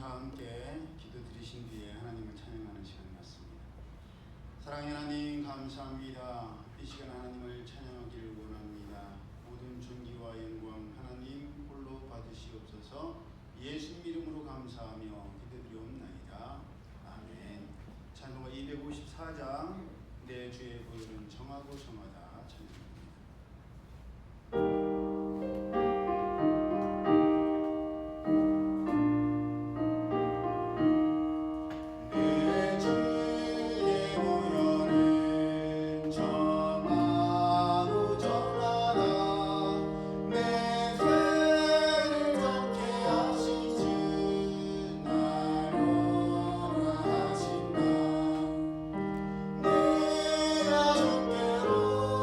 다 함께 기도드리신 뒤에 하나님을 찬양하는 시간이 왔습니다. 사랑의 하나님 감사합니다. 이 시간 하나님을 찬양하기를 원합니다. 모든 존귀와 영광 하나님 홀로 받으시옵소서. 예수 이름으로 감사하며 기도드리옵나이다. 아멘. 찬송가 254장 내 주의 보혈은 정하고 정하다 찬양합니다. 내가 주께로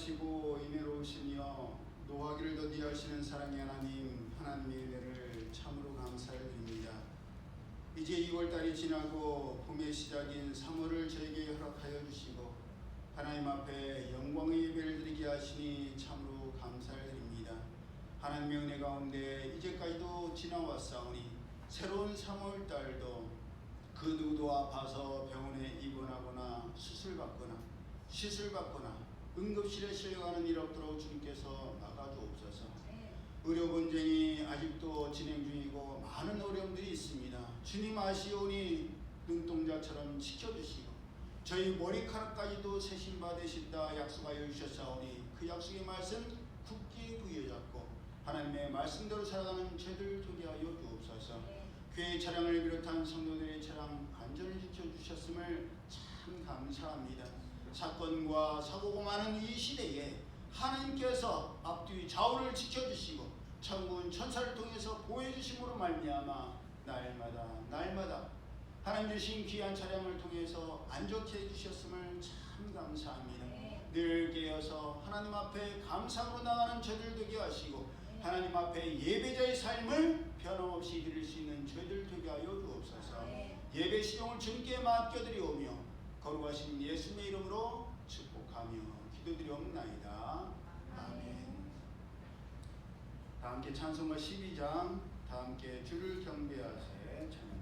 선하시고 인애로우시며 노하기를 더디하시는 사랑의 하나님, 하나님의 은혜를 참으로 감사드립니다. 이제 2월달이 지나고 봄의 시작인 3월을 저에게 허락하여 주시고 하나님 앞에 영광의 예배를 드리게 하시니 참으로 감사를 드립니다. 하나님의 은혜 가운데 이제까지도 지나왔사오니 새로운 3월달도 그 누구도 아파서 병원에 입원하거나 시술받거나 응급실에 실려가는 일 없도록 주님께서 막아주옵소서. 의료 분쟁이 아직도 진행 중이고 많은 어려움들이 있습니다. 주님 아시오니 눈동자처럼 지켜주시고 저희 머리카락까지도 세심받으신다 약속하여 주셨사오니 그 약속의 말씀 굳게 부여잡고 하나님의 말씀대로 살아가는 저희들 되게 하여 주옵소서. 교회 차량을 비롯한 성도들의 차량 안전을 지켜주셨음을 참 감사합니다. 사건과 사고가 많은 이 시대에 하나님께서 앞뒤 좌우를 지켜주시고 천군 천사를 통해서 보호해주심으로 말미암아 날마다 하나님 주신 귀한 차량을 통해서 안전케 해주셨음을 참 감사합니다. 늘 깨어서 하나님 앞에 감사로 나가는 저희들 되게 하시고 하나님 앞에 예배자의 삶을 변함없이 드릴 수 있는 저희들 되게 하여 주옵소서. 예배 시종을 주님께 맡겨드리오며 거룩하신 예수님의 이름으로 축복하며 기도드리옵나이다. 아멘. 다 함께 찬송가 12장 다 함께 주를 경배하세 찬양.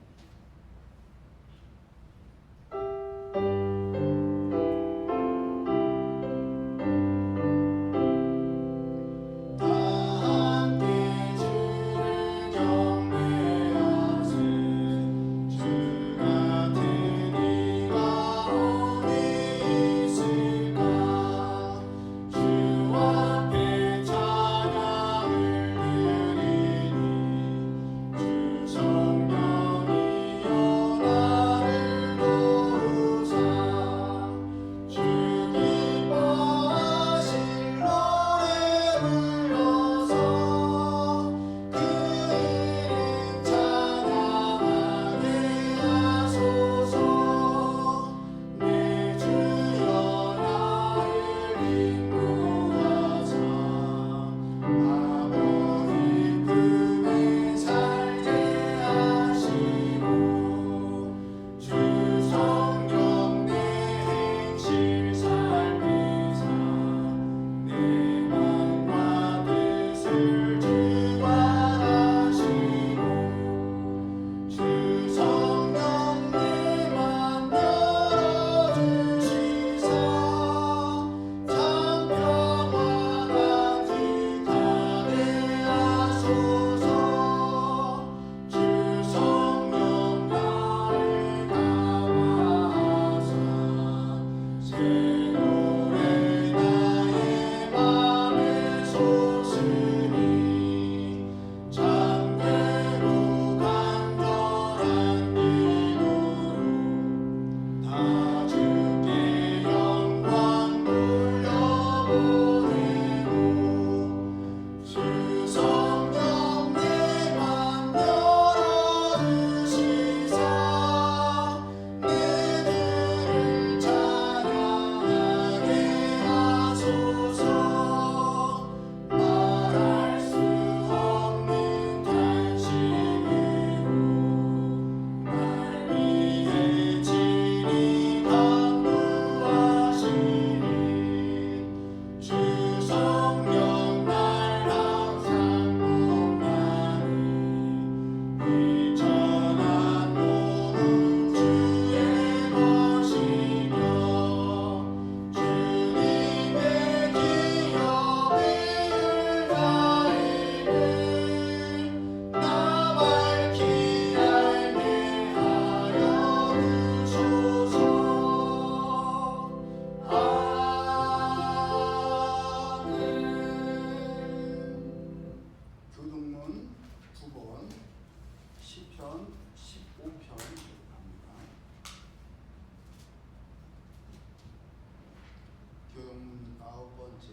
교훈 9번째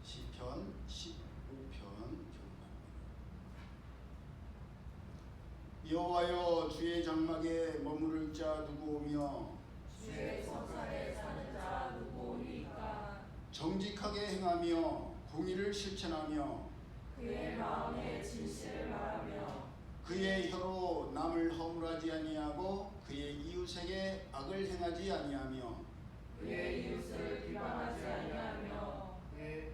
시편 15편 교훈합니다. 여호와여 주의 장막에 머무를 자 누구오며 주의 성산에 사는 자 누구오니까. 정직하게 행하며 공의를 실천하며 그의 마음에 진실을 말하며 그의 혀로 남을 허물하지 아니하고 그의 이웃에게 악을 행하지 아니하며 그의 이웃을 비방하지 아니하며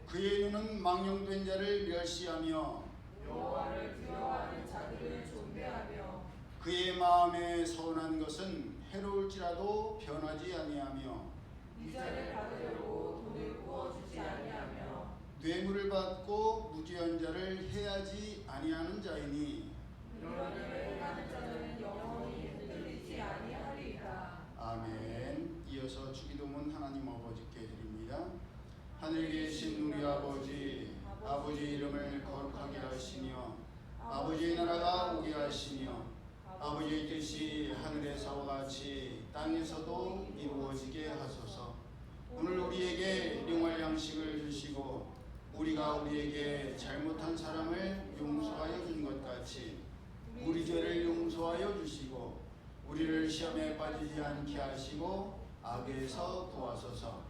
그의 눈은 망령된 자를 멸시하며 여호와를 두려워하는 자들을 존대하며 그의 마음에 서운한 것은 해로울지라도 변하지 아니하며 이자를 받으려고 돈을 부어주지 아니하며 뇌물을 받고 무죄한 자를 해하지 아니하는 자이니 이런 일을 행하는 자는 영원히 흔들리지 아니하리이다. 아멘. 이어서 주기도문 하나님 아버지께 드립니다. 하늘에 계신 우리 아버지, 아버지 이름을 거룩하게 하시며 아버지의 나라가 오게 하시며 아버지의 뜻이 하늘에서와 같이 땅에서도 이루어지게 하소서. 오늘 우리에게 일용할 양식을 주시고 우리가 우리에게 잘못한 사람을 용서하여 준 것 같이 우리 죄를 용서하여 주시고 우리를 시험에 빠지지 않게 하시고 악에서 구하소서.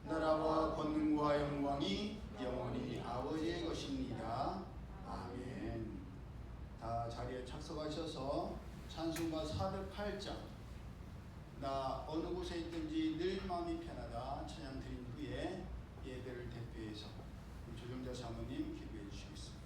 나라와 권능과 영광이 영원히 아버지의 것입니다. 아멘. 다 자리에 착석하셔서 찬송가 408장 나 어느 곳에 있든지 늘 마음이 편하다 찬양 드린 후에 예배를 대표해서 조정자 사모님 기도해 주시겠습니다.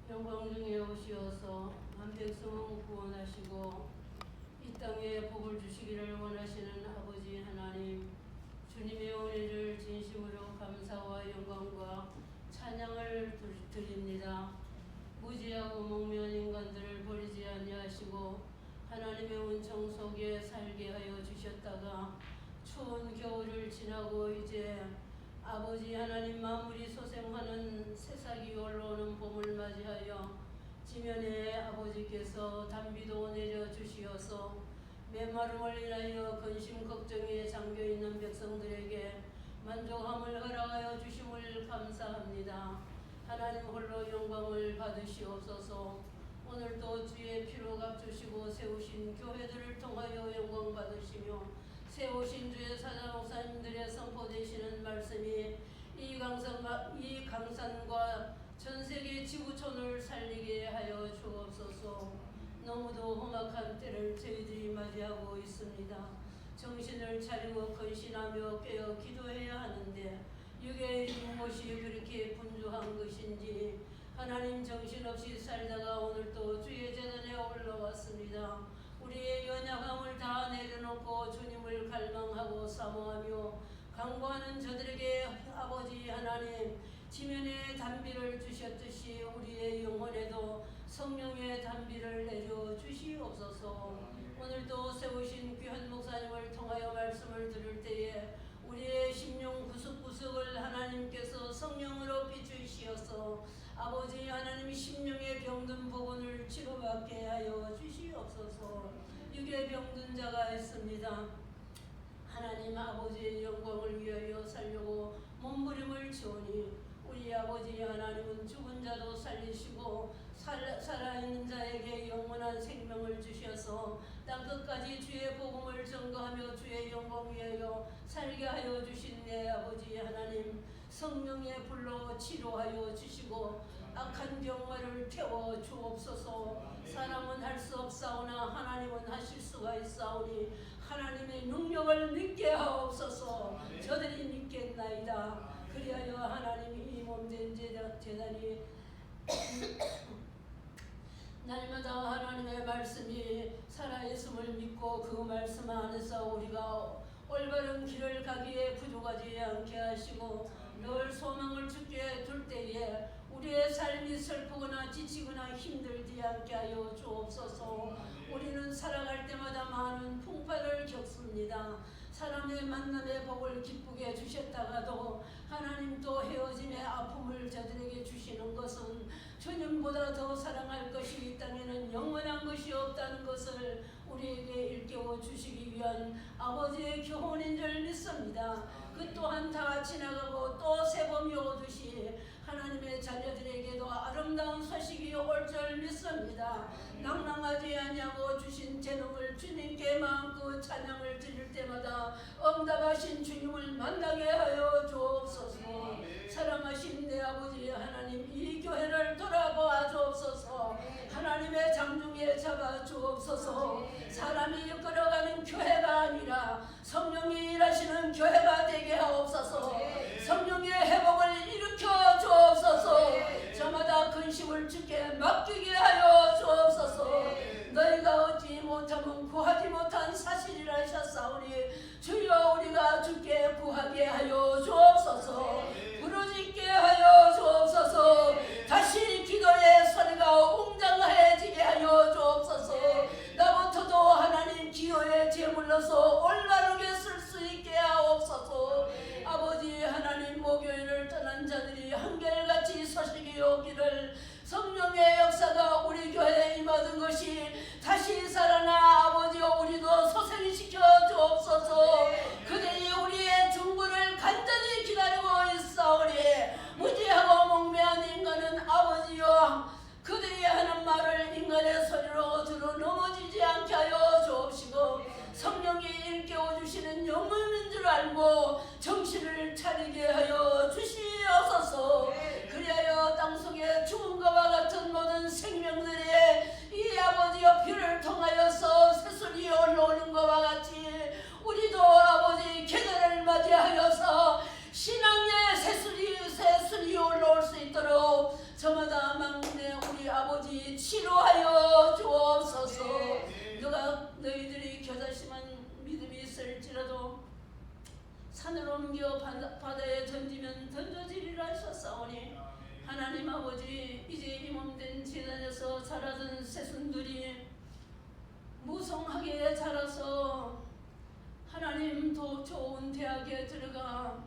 영광 중에 오시어서 한 백성을 구원하시고 이 땅에 복을 주시기를 원하시는 아버지 하나님, 주님의 은혜를 진심으로 감사와 영광과 찬양을 드립니다. 무지하고 목면 인간들을 버리지 아니하시고 하나님의 은총 속에 살게 하여 주셨다가 추운 겨울을 지나고 이제 아버지 하나님 마무리 소생하는 새싹이 올라오는 봄을 맞이하여 지면에 아버지께서 단비도 내려주시어서 메마름을 인하여 근심 걱정에 잠겨있는 백성들에게 만족함을 허락하여 주심을 감사합니다. 하나님 홀로 영광을 받으시옵소서. 오늘도 주의 피로 값주시고 세우신 교회들을 통하여 영광 받으시며 세우신 주의 사자 목사님들의 선포되시는 말씀이 이 강산과 전세계 지구촌을 살리게 하여 주옵소서. 너무도 험악한 때를 저희들이 맞이하고 있습니다. 정신을 차리고 근신하며 깨어 기도해야 하는데 육의 무엇이 그렇게 분주한 것인지 하나님 정신없이 살다가 오늘도 주의 재단에 올라왔습니다. 우리의 연약함을 다 내려놓고 주님을 갈망하고 사모하며 강구하는 저들에게 아버지 하나님 지면에 단비를 주셨듯이 우리의 영혼에도 성령의 단비를 내려 주시옵소서. 오늘도 세우신 귀한 목사님을 통하여 말씀을 들을 때에 우리의 심령 구석구석을 하나님께서 성령으로 비추시어서 아버지 하나님 심령의 병든 부분을 치료받게 하여 주시옵소서. 육의 병든 자가 있습니다. 하나님 아버지의 영광을 위하여 살려고 몸부림을 치오니 우리 아버지 하나님은 죽은 자도 살리시고 살아있는 자에게 영원한 생명을 주셔서 땅끝까지 주의 복음을 전거하며 주의 영광 위하여 살게 하여 주신 내 아버지 하나님 성령의 불로 치료하여 주시고 악한 병마를 태워 주옵소서. 사람은 할 수 없사오나 하나님은 하실 수가 있사오니 하나님의 능력을 믿게 하옵소서. 저들이 믿겠나이다. 그리하여 하나님이 이 몸된 제단이 날마다 하나님의 말씀이 살아있음을 믿고 그 말씀 안에서 우리가 올바른 길을 가기에 부족하지 않게 하시고 늘 소망을 주께 둘 때에 우리의 삶이 슬프거나 지치거나 힘들지 않게 하여 주옵소서. 우리는 살아갈 때마다 많은 풍파를 겪습니다. 사람의 만남의 복을 기쁘게 주셨다가도 하나님 또 헤어짐의 아픔을 저들에게 주시는 것은 주님보다 더 사랑할 것이 이 땅에는 영원한 것이 없다는 것을 우리에게 일깨워 주시기 위한 아버지의 교훈인 줄 믿습니다. 그 또한 다 지나가고 또 새 봄이 오듯이 하나님의 자녀들에게도 아름다운 소식이 올 줄 믿습니다. 낭낭하지 아니하고 주신 재능을 주님께 마음껏 찬양을 드릴 때마다 응답하신 주님을 만나게 하여 주옵소서. 사랑하신 내 아버지 하나님 이 교회를 돌아보아 주옵소서. 하나님의 장중에 잡아 주옵소서. 사람이 이끌어가는 교회가 아니라 성령이 일하시는 교회가 되게 하옵소서. 성령의 회복을 일으켜 주옵소서. 저마다 근심을 주께 맡기게 하여 주옵소서. 너희가 얻지 못하면 구하지 못한 사실이라 하셨사오니 주여 우리가 주께 구하게 하여 주옵소서. 부르짖게 하여 주옵소서. 다시 기도의 소리가 웅장해지게 하여 주옵소서. 나부터도 하나님 기도의 제물로서 올바르게 쓸 수 있게 하옵소서. 아버지 하나님 목요일을 떠난 자들이 한결같이 소식이 오기를 성령의 역사가 우리 교회에 임하던 것이 다시 살아나 아버지여 우리도 소생시켜 주옵소서. 그들이 우리의 중보를 간절히 기다리고 있사오니 무지하고 몽매한 인간은 아버지여 그들이 하는 말을 인간의 소리로 들어 넘어지지 않게 하여 주옵시고 성령이 일깨워 주시는 영혼인 줄 알고 정신을 차리게 하여 주시옵소서. 그리하여 땅속에 죽음과 같은 모든 생명들의 이 아버지의 피를 통하여서 새순이 올라오는 것과 같이 우리도 아버지 계절을 맞이하여서 신앙의 새순이 올라올 수 있도록 저마다 막내 우리 아버지 치료하여 주옵소서. 너희들이 겨자심한 믿음이 있을지라도 산을 옮겨 바다에 던지면 던져지리라 하셨사오니 하나님 아버지 이제 이 몸된 제단에서 자라던 새순들이 무성하게 자라서 하나님 더 학교에 들어가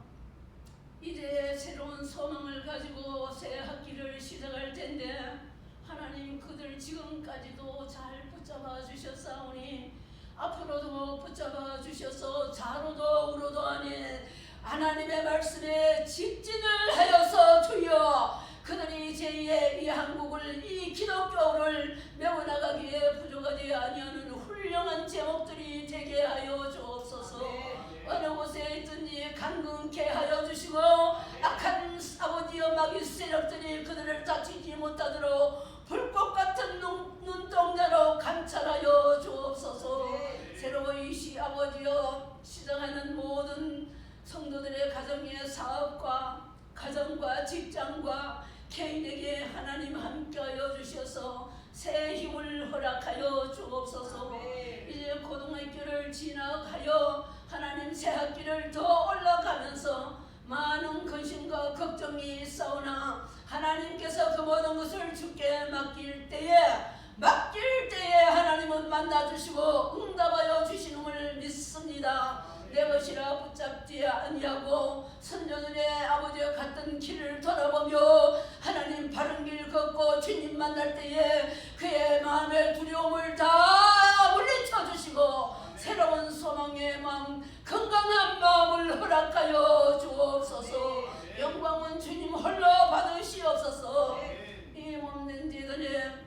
이제 새로운 소망을 가지고 새 학기를 시작할 텐데 하나님 그들 지금까지도 잘 붙잡아 주셨사오니 앞으로도 붙잡아 주셔서 좌로도 우로도 아닌 하나님의 말씀에 직진을 하여서 주여 그들이 제2의 이 한국을 이 기독교를 메워나가기에 부족하지 아니하는 훌륭한 제목들이 되게 하여 주옵소서. 어느 곳에 있든지 강건케 하여 주시고 악한 아버지여 마귀 세력들이 그들을 다치지 못하도록 불꽃 같은 눈동자로 감찰하여 주옵소서. 새로이 시 아버지여 시작하는 모든 성도들의 가정의 사업과 가정과 직장과 개인에게 하나님 함께하여 주셔서 새 힘을 허락하여 주옵소서. 이제 고등학교를 진학하여 하나님 새 학기를 더 올라가면서 많은 근심과 걱정이 있사오나 하나님께서 그 모든 것을 주께 맡길 때에 하나님은 만나주시고 응답하여 주시는 믿습니다. 내 것이라 붙잡지 아니하고 선조들의 아버지와 같은 길을 돌아보며 하나님 바른 길 걷고 주님 만날 때에 그의 마음의 두려움을 다 물리쳐 주시고 새로운 소망의 마음 건강한 마음을 허락하여 주옵소서. 영광은 주님 홀로 받으시옵소서. 이 몸된 제단에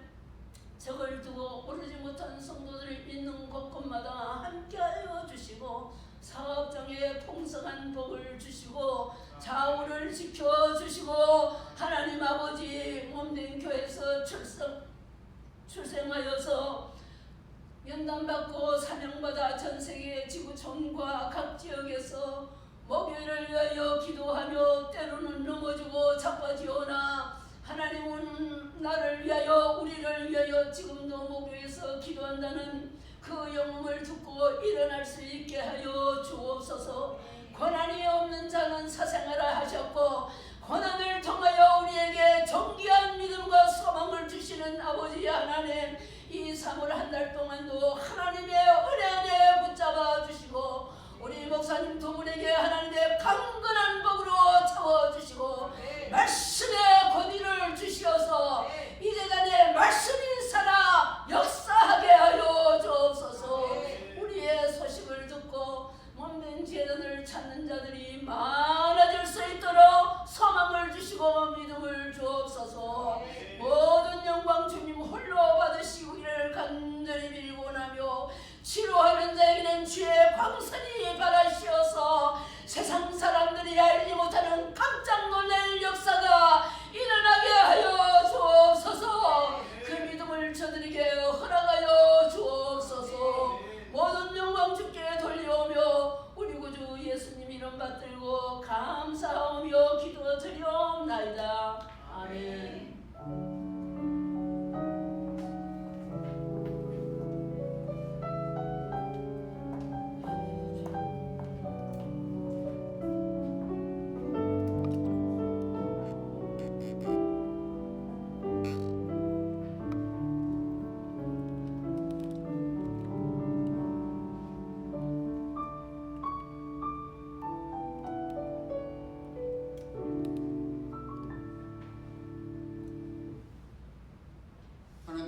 적을 두고 오르지 못한 성도들이 있는 곳곳마다 함께하여 주시고 사업장에 풍성한 복을 주시고 자우를 지켜주시고 하나님 아버지 몸된 교회에서 출생하여서 연단받고 사명받아 전세계 지구촌과 각 지역에서 목요일을 위하여 기도하며 때로는 넘어지고 자빠지오나 하나님은 나를 위하여 우리를 위하여 지금도 목요에서 기도한다는 그 영음을 듣고 일어날 수 있게 하여 주옵소서. 고난이 없는 자는 사생하라 하셨고 고난을 통하여 우리에게 존귀한 믿음과 소망을 주시는 아버지 하나님, 이 3월 한 달 동안도 하나님의 은혜 안에 붙잡아 주시고 우리 목사님 두 분에게 하나님의 강건한 복으로 채워주시고 말씀의 권위를 주시어서 이 재단에 말씀이 살아 역사하게 하여 주옵소서. 우리의 소식을 듣고 몸된 재단을 찾는 자들이 많아질 수 있도록 소망을 주시고 믿음을 주옵소서. 모든 영광 주님 홀로 받으시기를 간절히 빌고나며 치료하는 자에게는 주의 광선이 바라시어서 세상 사람들이 알지 못하는 깜짝 놀랄 역사가 일어나게 하여 주옵소서. 그 믿음을 저들에게 허락하여 주옵소서. 모든 영광 주께 돌려오며 우리 구주 예수님 이름 받들고 감사하며 기도드리옵나이다. 아멘.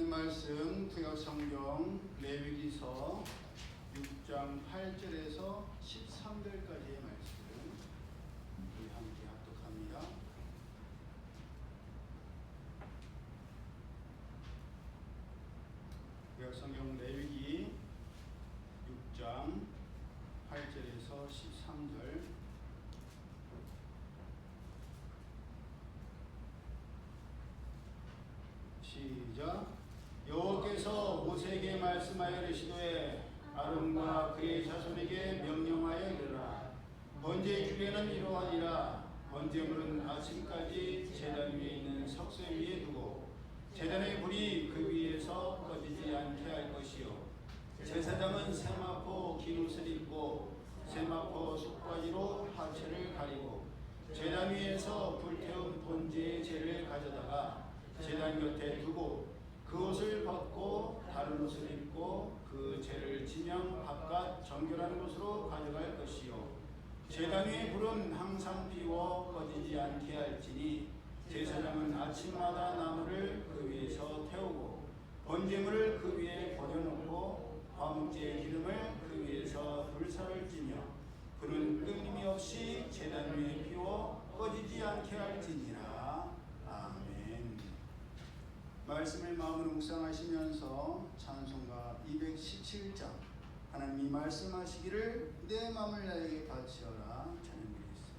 말씀 구약성경 레위기서 6장 8절에서 13절까지의 말씀 우리 함께 합독합니다. 구약성경 레위기 6장 8절에서 13절 시작. 여호와께서 모세에게 말씀하여 이르시되 아론과 그의 자손에게 명령하여 이르라. 번제 주례는 이러하니라. 번제물은 아침까지 제단 위에 있는 석쇠 위에 두고 제단의 불이 그 위에서 꺼지지 않게 할 것이요. 제사장은 세마포 긴 옷을 입고 세마포 속바지로 하체를 가리고 제단 위에서 불태운 번제의 재를 가져다가 제단 곁에 두고 그 옷을 벗고 다른 옷을 입고 그 재를 지명 바깥 정결한 곳으로 가져갈 것이요. 제단 위에 불은 항상 피워 꺼지지 않게 할지니 제사장은 아침마다 나무를 그 위에서 태우고 번제물을 그 위에 버려놓고 화목제의 기름을 그 위에서 불사를 찌며 불은 끊임없이 제단 위에 피워 꺼지지 않게 할지니라. 아멘. 말씀을 마음으로 묵상하시면서 찬송가 217장 하나님이 말씀하시기를 내 마음을 나에게 바치어라 찬양드리겠습니다.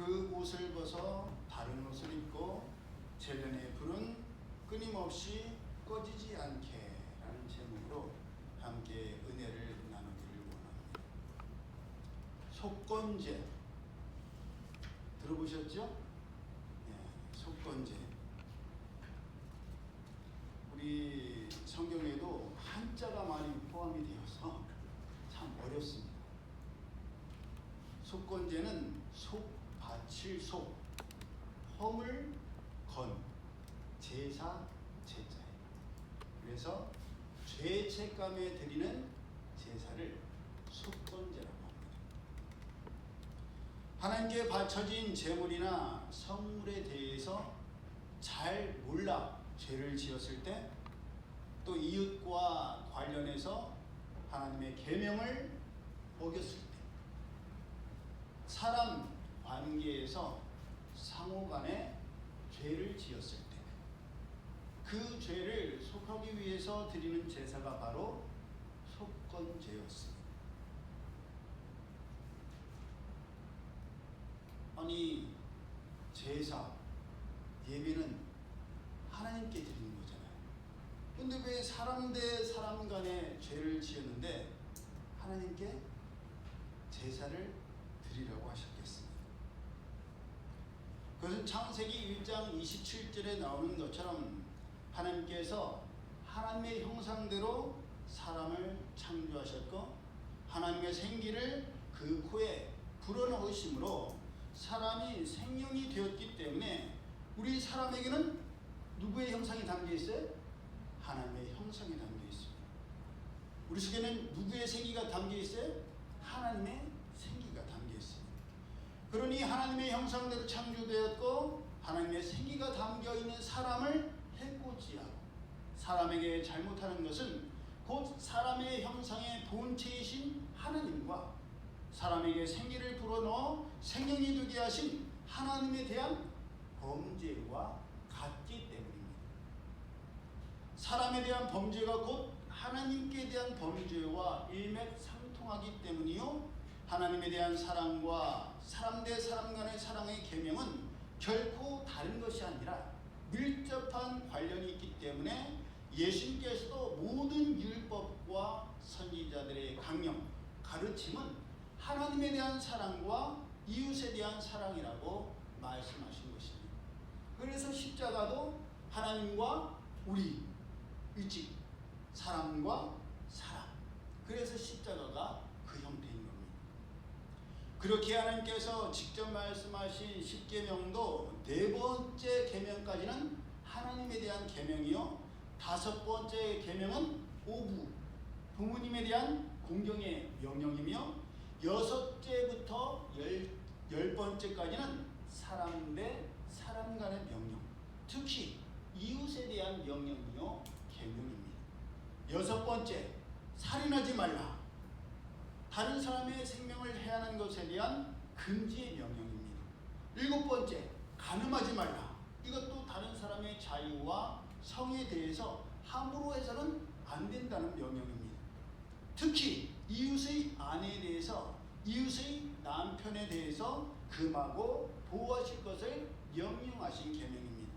그 옷을 벗어 다른 옷을 입고 제단의 불은 끊임없이 꺼지지 않게 라는 제목으로 함께 은혜를 나누기를 원합니다. 속건제 들어보셨죠? 네, 속건제. 우리 성경에도 한자가 많이 포함이 되어서 참 어렵습니다. 속건제는 속 바칠 속, 허물 건, 제사 제자예요. 그래서 죄책감에 드리는 제사를 속건제라고 합니다. 하나님께 바쳐진 제물이나 성물에 대해서 잘 몰라 죄를 지었을 때, 또 이웃과 관련해서 하나님의 계명을 어겼을 때, 사람 관계에서 상호간에 죄를 지었을 때, 그 죄를 속하기 위해서 드리는 제사가 바로 속건제였습니다. 아니, 제사, 예배는 하나님께 드리는 거잖아요. 근데 왜 사람 대 사람 간에 죄를 지었는데 하나님께 제사를 드리라고 하셨겠습니다. 그것은 창세기 1장 27절에 나오는 것처럼 하나님께서 하나님의 형상대로 사람을 창조하셨고 하나님의 생기를 그 코에 불어넣으심으로 사람이 생명이 되었기 때문에 우리 사람에게는 누구의 형상이 담겨 있어요? 하나님의 형상이 담겨 있습니다. 우리 속에는 누구의 생기가 담겨 있어요? 하나님의 생기가 담겨 있습니다. 그러니 하나님의 형상대로 창조되었고 하나님의 생기가 담겨 있는 사람을 해코지 하고 사람에게 잘못하는 것은 곧 사람의 형상의 본체이신 하나님과 사람에게 생기를 불어넣어 생명이 되게 하신 하나님에 대한 범죄와 같기 때문입니다. 사람에 대한 범죄가 곧 하나님께 대한 범죄와 일맥상통하기 때문이요. 하나님에 대한 사랑과 사람 대 사람 간의 사랑의 계명은 결코 다른 것이 아니라 밀접한 관련이 있기 때문에 예수님께서도 모든 율법과 선지자들의 강령, 가르침은 하나님에 대한 사랑과 이웃에 대한 사랑이라고 말씀하신 것입니다. 그래서 십자가도 하나님과 우리 일찍 사람과 사람, 그래서 십자가가 그 형태인 겁니다. 그렇게 하나님께서 직접 말씀하신 십계명도 네 번째 계명까지는 하나님에 대한 계명이요, 다섯 번째 계명은 오부, 부모님에 대한 공경의 명령이며 여섯째부터 열 번째까지는 사람 대 사람 간의 명령, 특히 이웃에 대한 명령이요 계명입니다. 여섯 번째, 살인하지 말라. 다른 사람의 생명을 해하는 것에 대한 금지의 명령입니다. 일곱 번째, 간음하지 말라. 이것도 다른 사람의 자유와 성에 대해서 함부로 해서는 안 된다는 명령입니다. 특히 이웃의 아내에 대해서, 이웃의 남편에 대해서 금하고 보호하실 것을 명령하신 계명입니다.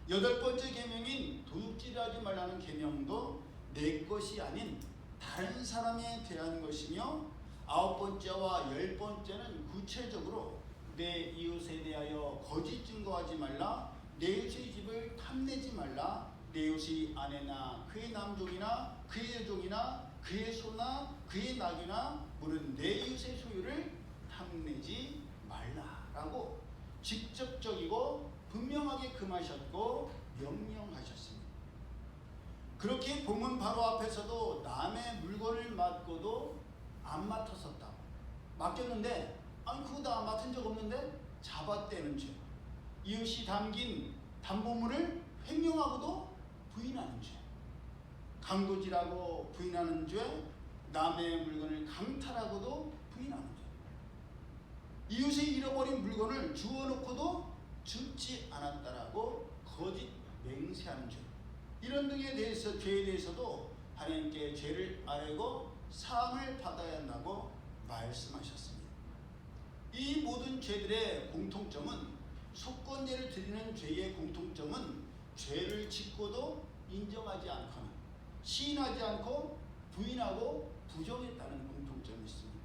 여덟 번째 계명인 도둑질하지 말라는 계명도 내 것이 아닌 다른 사람에 대한 것이며, 아홉 번째와 열 번째는 구체적으로 내 이웃에 대하여 거짓 증거하지 말라, 내 이웃의 집을 탐내지 말라, 내 이웃의 아내나 그의 남종이나 그의 여종이나 그의 소나 그의 낙이나 물은 내 이웃의 소유를 탐내지 말라라고 직접적이고 분명하게 금하셨고 명령하셨습니다. 그렇게 보면 바로 앞에서도 남의 물건을 맡고도 안 맡았었다. 맡겼는데 아니 그거 다 맡은 적 없는데 잡았다는 죄, 이웃이 담긴 담보물을 횡령하고도 부인하는 죄, 강도질하고 부인하는 죄, 남의 물건을 강탈하고도 부인하는 죄, 이웃이 잃어버린 물건을 주워놓고도 줍지 않았다라고 거짓 맹세하는 죄, 이런 등에 대해서 죄에 대해서도 하나님께 죄를 알고 사함을 받아야 한다고 말씀하셨습니다. 이 모든 죄들의 공통점은, 속건제를 드리는 죄의 공통점은 죄를 짓고도 인정하지 않거나 시인하지 않고 부인하고 부정했다는 공통점이 있습니다.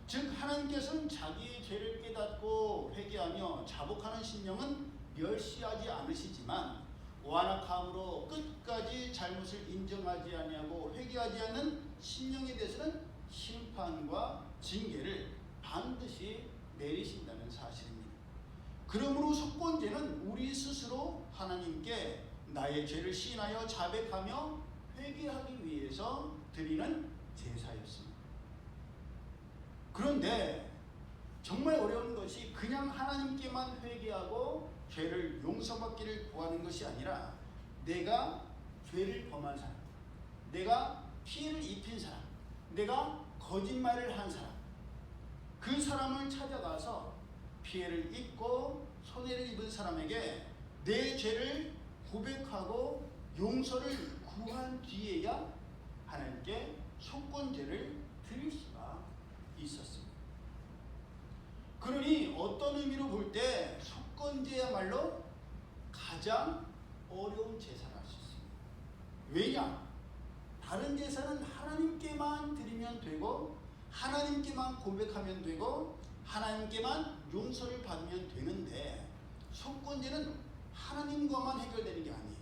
즉 하나님께서는 자기의 죄를 깨닫고 회개하며 자복하는 심령은 멸시하지 않으시지만 완악함으로 끝까지 잘못을 인정하지 아니하고 회개하지 않는 심령에 대해서는 심판과 징계를 반드시 내리신다는 사실입니다. 그러므로 속건제는 우리 스스로 하나님께 나의 죄를 시인하여 자백하며 회개하기 위해서 드리는 제사였습니다. 그런데 정말 어려운 것이 그냥 하나님께만 회개하고 죄를 용서받기를 구하는 것이 아니라 내가 죄를 범한 사람, 내가 피해를 입힌 사람, 내가 거짓말을 한 사람, 그 사람을 찾아가서 피해를 입고 손해를 입은 사람에게 내 죄를 고백하고 용서를 구한 뒤에야 하나님께 속건제를 드릴 수가 있었습니다. 그러니 어떤 의미로 볼 때 속건제야말로 가장 어려운 제사를 할 수 있습니다. 왜냐? 다른 제사는 하나님께만 드리면 되고 하나님께만 고백하면 되고 하나님께만 용서를 받으면 되는데 속건제는 하나님과만 해결되는 게 아니에요.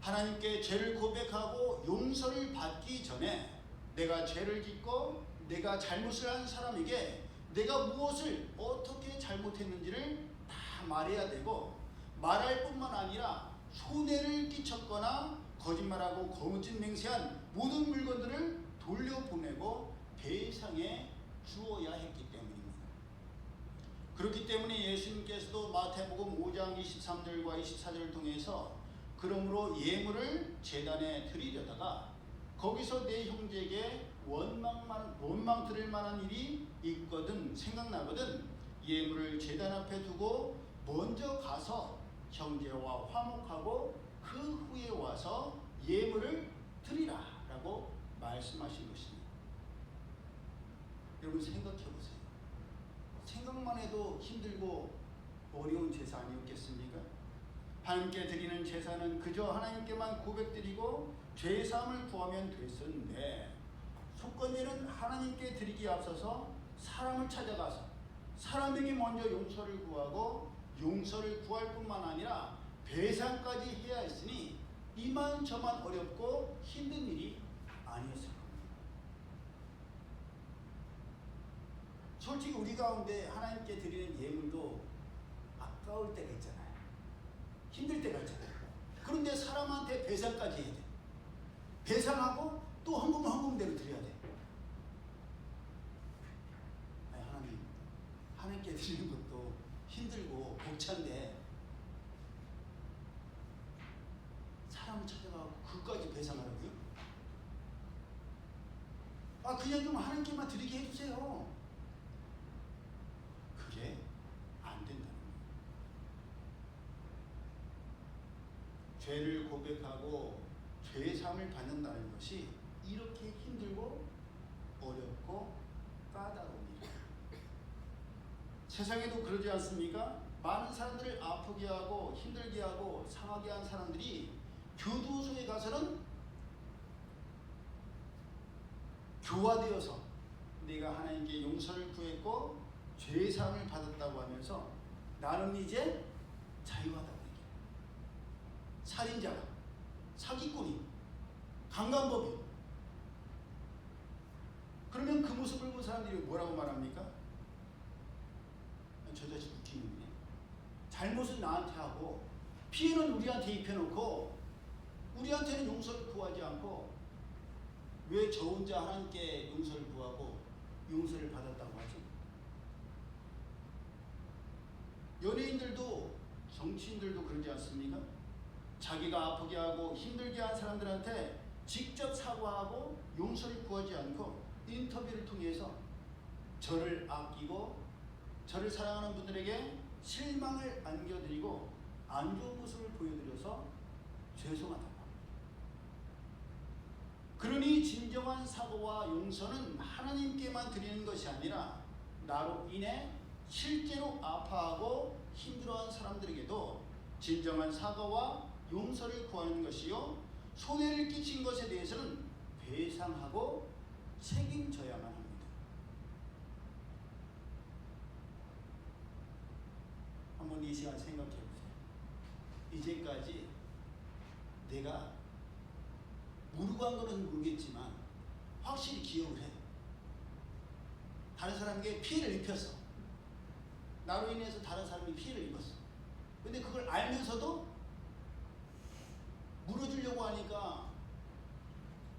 하나님께 죄를 고백하고 용서를 받기 전에 내가 죄를 짓고 내가 잘못을 한 사람에게 내가 무엇을 어떻게 잘못했는지를 다 말해야 되고 말할 뿐만 아니라 손해를 끼쳤거나 거짓말하고 거짓 맹세한 모든 물건들을 돌려보내고 배상해 주어야 했기 때문입니다. 그렇기 때문에 예수님께서도 마태복음 5장 23절과 24절을 통해서 그러므로 예물을 제단에 드리려다가 거기서 내 형제에게 원망 들을 만한 일이 있거든 생각나거든 예물을 제단 앞에 두고 먼저 가서 형제와 화목하고 그 후에 와서 예물을 드리라 라고 말씀하신 것입니다. 여러분 생각해 보세요. 생각만 해도 힘들고 어려운 제사 아니었겠습니까? 하나님께 드리는 제사는 그저 하나님께만 고백드리고 죄사함을 구하면 됐었는데 속건제는 하나님께 드리기에 앞서서 사람을 찾아가서 사람에게 먼저 용서를 구하고 용서를 구할 뿐만 아니라 배상까지 해야 했으니 이만저만 어렵고 힘든 일이 아니었을 겁니다. 솔직히 우리 가운데 하나님께 드리는 예물도 아까울 때가 있잖아요. 힘들 때가 있잖아요. 그런데 사람한테 배상까지 해야 돼. 배상하고 또 헌금대로 드려야 돼. 아니, 하나님께 드리는 것도 힘들고 벅찬데 사람을 찾아가고 그것까지 배상하라고요? 그냥 좀 하나님께만 드리게 해주세요. 그게 안 된다는 거예요. 죄를 고백하고 죄사함을 받는다는 것이 이렇게 힘들고 어렵고 까다로운 일이에요. 세상에도 그러지 않습니까? 많은 사람들을 아프게 하고 힘들게 하고 상하게 한 사람들이 교도소에 가서는 교화되어서 내가 하나님께 용서를 구했고 죄사함을 받았다고 하면서 나는 이제 자유하다고 얘기해요. 살인자가, 사기꾼이, 강간법이. 그러면 그 모습을 본 사람들이 뭐라고 말합니까? 저 자식 웃기는데 잘못은 나한테 하고 피해는 우리한테 입혀놓고 우리한테는 용서를 구하지 않고 왜 저 혼자 하나님께 용서를 구하고 용서를 받았다고 하죠? 연예인들도 정치인들도 그러지 않습니까? 자기가 아프게 하고 힘들게 한 사람들한테 직접 사과하고 용서를 구하지 않고 인터뷰를 통해서 저를 아끼고 저를 사랑하는 분들에게 실망을 안겨드리고 안 좋은 모습을 보여드려서 죄송하다고 합니다. 그러니 진정한 사과와 용서는 하나님께만 드리는 것이 아니라 나로 인해 실제로 아파하고 힘들어한 사람들에게도 진정한 사과와 용서를 구하는 것이요 손해를 끼친 것에 대해서는 배상하고 책임져야만 합니다. 한번 이 시간 생각해 보세요. 이제까지 내가 모르고 한 거는 모르겠지만 확실히 기억을 해. 다른 사람에게 피해를 입혔어. 나로 인해서 다른 사람이 피해를 입었어. 근데 그걸 알면서도 물어주려고 하니까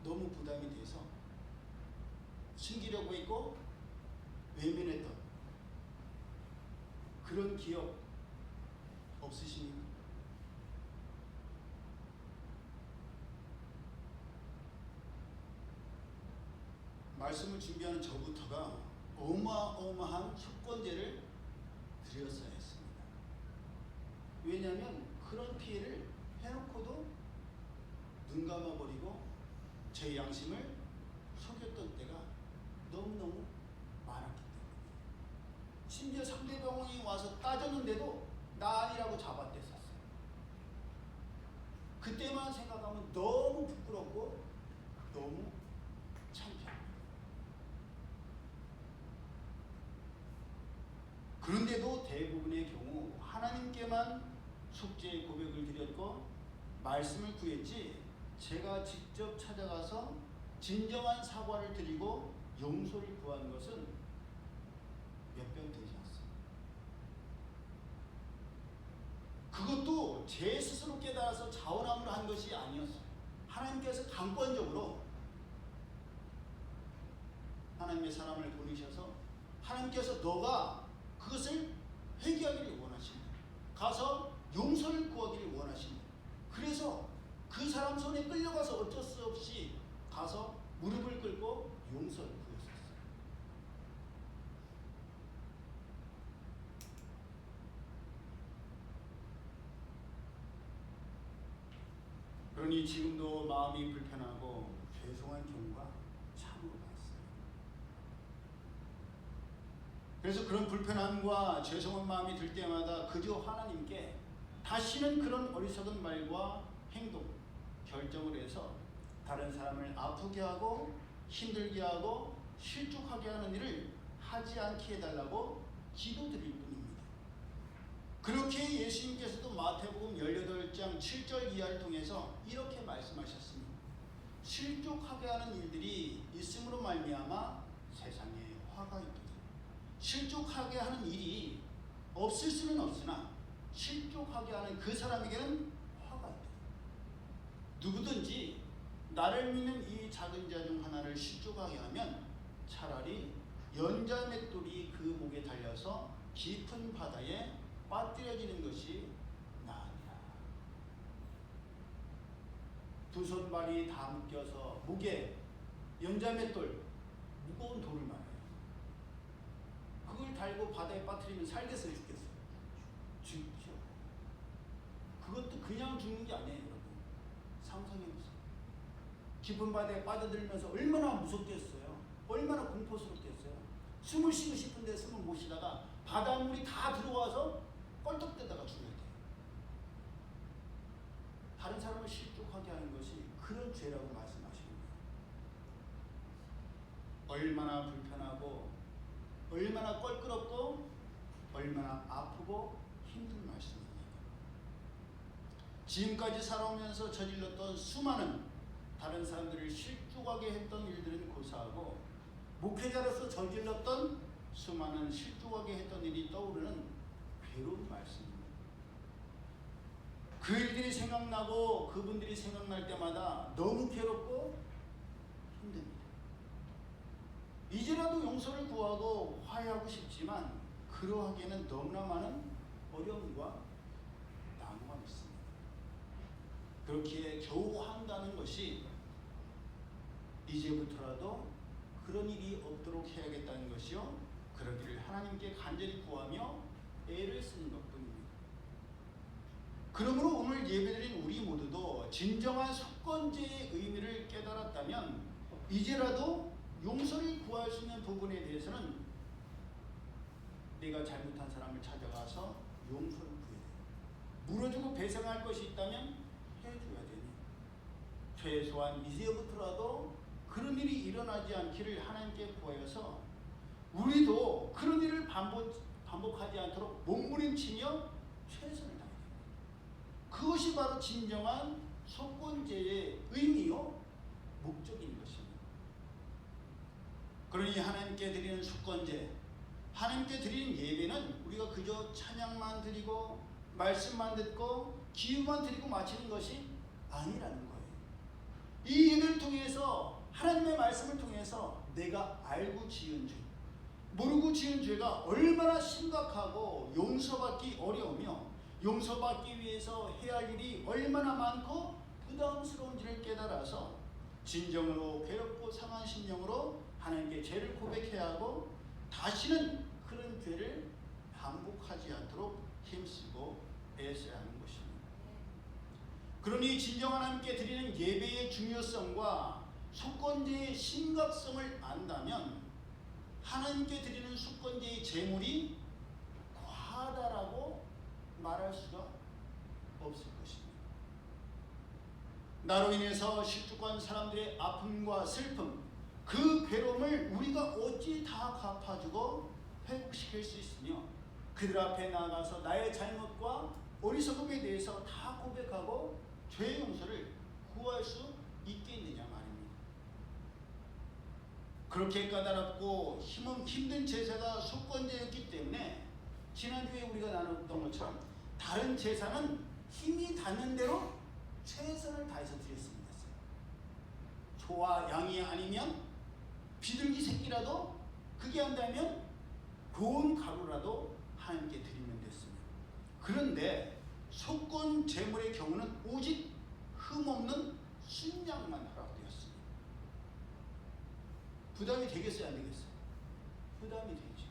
너무 부담이 돼서 숨기려고 했고 외면했던 그런 기억 없으십니까? 말씀을 준비하는 저부터가 어마어마한 속건제를 드렸어야 했습니다. 왜냐하면 그런 피해를 해놓고도 눈 감아버리고 제 양심을 속였던 때가 너무너무 많았기 때문에 심지어 상대방이 와서 따졌는데도 나 아니라고 잡아댔었어요. 그때만 생각하면 너무 부끄럽고 너무 창피합니다. 그런데도 대부분의 경우 하나님께만 속죄의 고백을 드렸고 말씀을 구했지 제가 직접 찾아가서 진정한 사과를 드리고 용서를 구한 것은 몇 번 되지 않습니다. 그것도 제 스스로 깨달아서 자원함으로 한 것이 아니었어요. 하나님께서 강권적으로 하나님의 사람을 보내셔서 하나님께서 너가 그것을 회개하기를 원하신다. 가서 용서를 구하기를 원하신다. 그래서 그 사람 손에 끌려가서 어쩔 수 없이 가서 무릎을 꿇고 용서를 구했었어요. 그러니 지금도 마음이 불편하고 죄송한 경우가 참으로 많습니다. 그래서 그런 불편함과 죄송한 마음이 들 때마다 그저 하나님께 다시는 그런 어리석은 말과 행동, 결정을 해서 다른 사람을 아프게 하고 힘들게 하고 실족하게 하는 일을 하지 않게 해달라고 기도드릴 뿐입니다. 그렇게 예수님께서도 마태복음 18장 7절 이하를 통해서 이렇게 말씀하셨습니다. 실족하게 하는 일들이 있음으로 말미암아 세상에 화가 있도다. 실족하게 하는 일이 없을 수는 없으나 실족하게 하는 그 사람에게는 화가 있다. 누구든지 나를 믿는 이 작은 자 중 하나를 실족하게 하면 차라리 연자 맷돌이 그 목에 달려서 깊은 바다에 빠뜨려지는 것이 나으니라. 두 손발이 다 묶여서 목에 연자 맷돌, 무거운 돌을 말해요. 그걸 달고 바다에 빠뜨리면 살겠어요, 죽겠어요? 죽죠. 그것도 그냥 죽는 게 아니에요, 여러분. 상상해보세요. 깊은 바다에 빠져들면서 얼마나 무섭겠어요. 얼마나 공포스럽겠어요. 숨을 쉬고 싶은데 숨을 못 쉬다가 바닷물이 다 들어와서 껄떡대다가 죽어야 돼요. 다른 사람을 실족하게 하는 것이 그런 죄라고 말씀하시는 거예요. 얼마나 불편하고 얼마나 껄끄럽고 얼마나 아프고 힘든 말씀입니까? 지금까지 살아오면서 저질렀던 수많은 다른 사람들을 실족하게 했던 일들은 고사하고 목회자로서 저질렀던 수많은 실족하게 했던 일이 떠오르는 괴로운 말씀입니다. 그 일들이 생각나고 그분들이 생각날 때마다 너무 괴롭고 힘듭니다. 이제라도 용서를 구하고 화해하고 싶지만 그러하기에는 너무나 많은 어려움과 난관이 있습니다. 그렇기에 겨우 한다는 것이 이제부터라도 그런 일이 없도록 해야겠다는 것이요, 그러기를 하나님께 간절히 구하며 애를 쓰는 것뿐입니다. 그러므로 오늘 예배드린 우리 모두도 진정한 속건제의 의미를 깨달았다면 이제라도 용서를 구할 수 있는 부분에 대해서는 내가 잘못한 사람을 찾아가서 용서를 구해야 돼요. 물어주고 배상할 것이 있다면 해줘야 되니 최소한 이제부터라도 그런 일이 일어나지 않기를 하나님께 구하여서 우리도 그런 일을 반복하지 않도록 몸부림치며 최선을 다해야 됩니다. 그것이 바로 진정한 속건제의 의미요 목적인 것입니다. 그러니 하나님께 드리는 속건제, 하나님께 드리는 예배는 우리가 그저 찬양만 드리고 말씀만 듣고 기도만 드리고 마치는 것이 아니라는 거예요. 이 예배를 통해서 하나님의 말씀을 통해서 내가 알고 지은 죄, 모르고 지은 죄가 얼마나 심각하고 용서받기 어려우며 용서받기 위해서 해야 할 일이 얼마나 많고 부담스러운지를 깨달아서 진정으로 괴롭고 상한 심령으로 하나님께 죄를 고백해야 하고 다시는 그런 죄를 반복하지 않도록 힘쓰고 애써야 하는 것입니다. 그러니 진정 하나님께 드리는 예배의 중요성과 속건제의 심각성을 안다면 하나님께 드리는 속건제의 제물이 과하다라고 말할 수가 없을 것입니다. 나로 인해서 실족한 사람들의 아픔과 슬픔, 그 괴로움을 우리가 어찌 다 갚아주고 회복시킬 수 있으며 그들 앞에 나아가서 나의 잘못과 어리석음에 대해서 다 고백하고 죄의 용서를 구할 수 있겠느냐 말입니다. 그렇게 까다롭고 힘든 제사가 속건제였기 때문에 지난주에 우리가 나눴던 것처럼 다른 제사는 힘이 닿는 대로 최선을 다해서 드렸습니다. 소와 양이 아니면 비둘기 새끼라도, 그게 한다면 고운 가루라도 하나님께 드리면 됐습니다. 그런데 속건 제물의 경우는 오직 흠없는 순양만 허락되었습니다. 부담이 되겠어요, 안 되겠어요? 부담이 되죠.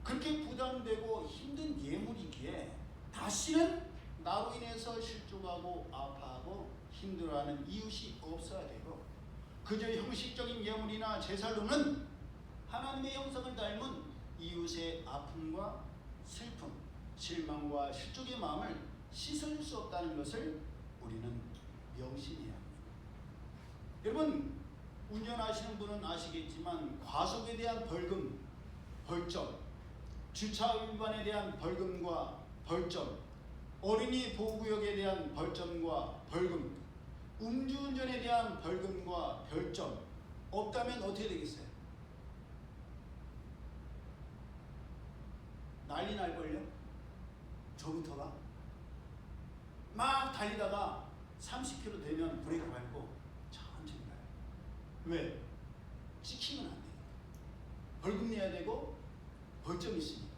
그렇게 부담되고 힘든 예물이기에 다시는 나로 인해서 실족하고 아파하고 힘들어하는 이웃이 없어야 되고, 그저 형식적인 예물이나 제사로는 하나님의 형상을 닮은 이웃의 아픔과 슬픔, 실망과 실족의 마음을 씻어줄 수 없다는 것을 우리는 명심해야 합니다. 여러분, 운전하시는 분은 아시겠지만 과속에 대한 벌금, 벌점, 주차 위반에 대한 벌금과 벌점, 어린이 보호구역에 대한 벌점과 벌금, 음주운전에 대한 벌금과 별점 없다면 어떻게 되겠어요? 난리 날걸요? 저부터가 막 달리다가 30km 되면 브레이크 밟고 천천히 가요. 왜? 찍히면 안 돼요. 벌금 내야 되고 벌점이 있습니다.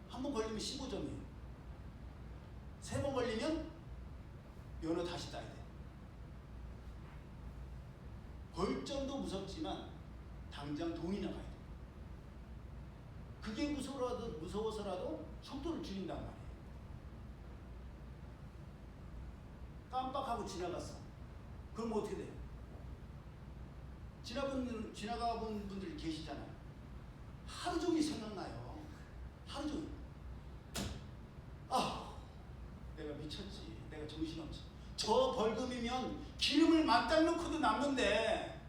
한 번 걸리면 15점이에요. 3번 걸리면 면허 다시 따야 돼. 벌점도 무섭지만 당장 돈이 나가야 돼. 그게 무서워서라도 속도를 줄인단 말이에요. 깜빡하고 지나갔어. 그럼 어떻게 돼요? 지나가본 분들 계시잖아요. 하루 종일 생각나요. 하루 종일. 내가 미쳤지. 내가 정신없지. 저 벌금이면 기름을 만땅 넣고도 남는데,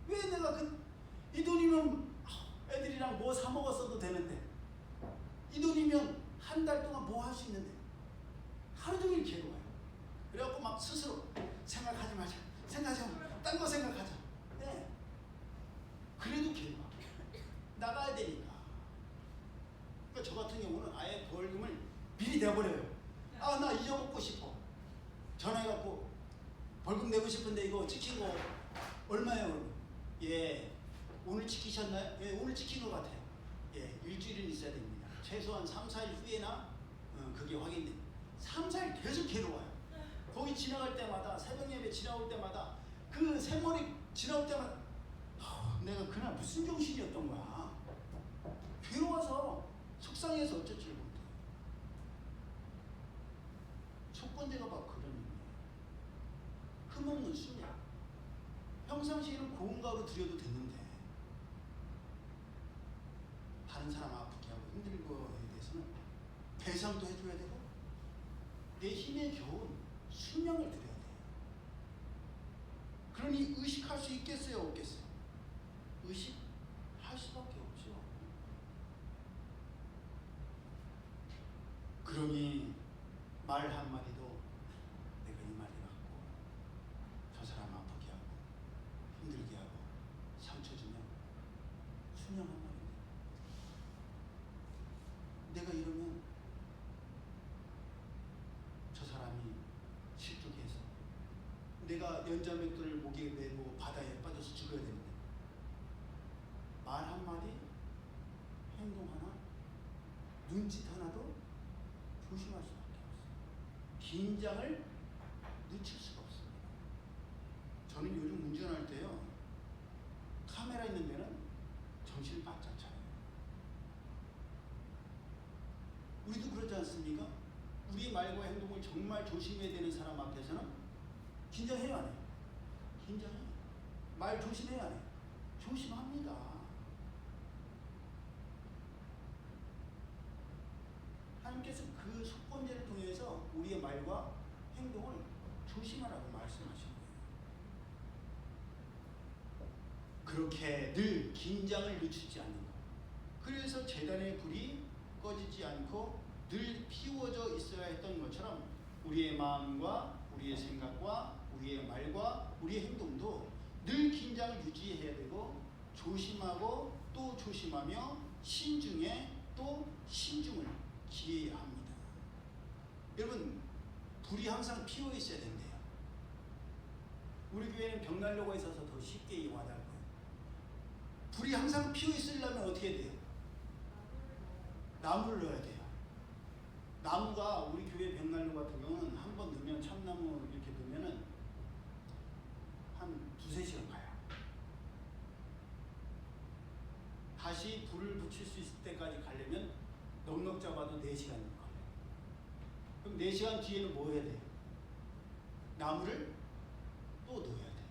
왜 내가 이 돈이면 애들이랑 뭐 사 먹었어도 되는데, 이 돈이면 한 달 동안 뭐 할 수 있는데, 하루 종일 괴로워요. 그래갖고 막 스스로 생각하지 마자. 딴 거 생각하자. 네. 그래도 괴로워. 나가야 되니까. 그러니까 저 같은 경우는 아예 벌금을 미리 내버려요. 나 잊어먹고 싶어. 전화해갖고 벌금 내고 싶은데 이거 찍힌 거 얼마예요? 예, 오늘 찍히셨나요? 예, 오늘 찍힌 것 같아요. 예, 일주일은 있어야 됩니다. 최소한 3, 4일 후에나 그게 확인됩니다. 3, 4일 계속 괴로워요. 거기 지나갈 때마다, 새벽 예배 지나올 때마다, 그 세모리 지나올 때마다 내가 그날 무슨 정신이었던 거야. 괴로워서 속상해서 어쩔 줄 못해. 속건제가 막 그런 의미예요. 흠없는 순양. 평상시에는 고운 가루 드려도 되는데 다른 사람 아프게 하고 힘든 거에 대해서는 배상도 해줘야 되고 내 힘에 겨운 순양을 드려야 돼요. 그러니 의식할 수 있겠어요, 없겠어요? 의식할 수밖에 없죠. 그러니 말 한마디도 내가 이 말이 맞고 저 사람 아프게 하고 힘들게 하고 상처 주면 순양한 말입니다. 내가 이러면 저 사람이 실족해서 내가 연자맥도를 목에 메고 바다에 빠져서 죽어야 되는데 말 한마디, 행동 하나, 눈짓 하나도 조심할 수밖에 없어요. 긴장을 늦출 수가 없습니다. 저는 요즘 운전할 때요, 카메라 있는 데는 정신을 바짝 차려요. 우리도 그러지 않습니까? 우리의 말과 행동을 정말 조심해야 되는 사람 앞에서는 긴장해요, 안 해요? 긴장해요. 말 조심해야 안 해요? 조심합니다. 하나님께서 그 속건제를 통해서 우리의 말과 행동을 조심하라고 말씀하신 거예요. 그렇게 늘 긴장을 늦추지 않는 것. 그래서 제단의 불이 꺼지지 않고 늘 피워져 있어야 했던 것처럼 우리의 마음과 우리의 생각과 우리의 말과 우리의 행동도 늘 긴장을 유지해야 되고 조심하고 또 조심하며 신중에 또 신중을 기해야 합니다. 여러분, 불이 항상 피워 있어야 된대요. 우리 교회는 벽난로가 있어서 더 쉽게 와닿을 거예요. 불이 항상 피워 있으려면 어떻게 돼요? 나무를 넣어야 돼요. 나무가 우리 교회 벽난로 같은 경우는 한 번 넣으면 참나무 이렇게 넣으면은 한 2-3시간 가요. 다시 불을 붙일 수 있을 때까지 가려면 넉넉 잡아도 4시간 걸려요. 그럼 4시간 뒤에는 뭐 해야 돼요? 나무를 또 넣어야 돼요.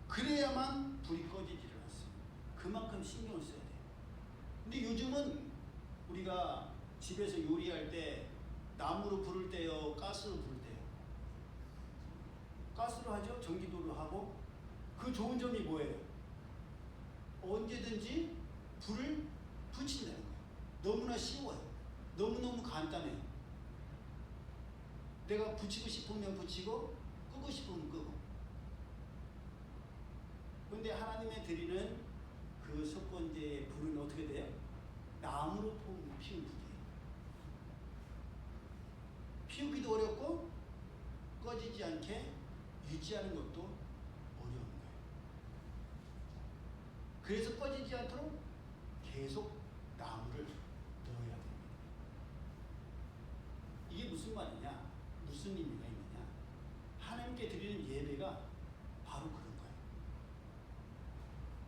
그래야만 불이 꺼지지를 않습니다. 그만큼 신경을 써야 돼요. 근데 요즘은 우리가 집에서 요리할 때 나무로 불을 때요, 가스로 불을 때요. 가스로 하죠. 전기도로 하고. 그 좋은 점이 뭐예요? 언제든지 불을 붙인다는 거예요. 너무나 쉬워요. 너무너무 간단해요. 내가 붙이고 싶으면 붙이고 끄고 싶으면 끄고. 그런데 하나님의 드리는 그 첫 번째 불은 어떻게 돼요? 나무로 피운 불이에요. 피우기도 어렵고 꺼지지 않게 유지하는 것도 어려운 거예요. 그래서 꺼지지 않도록 계속 나무를 넣어야 됩니다. 이게 무슨 말이냐? 무슨 의미가 있느냐? 하나님께 드리는 예배가 바로 그런 거예요.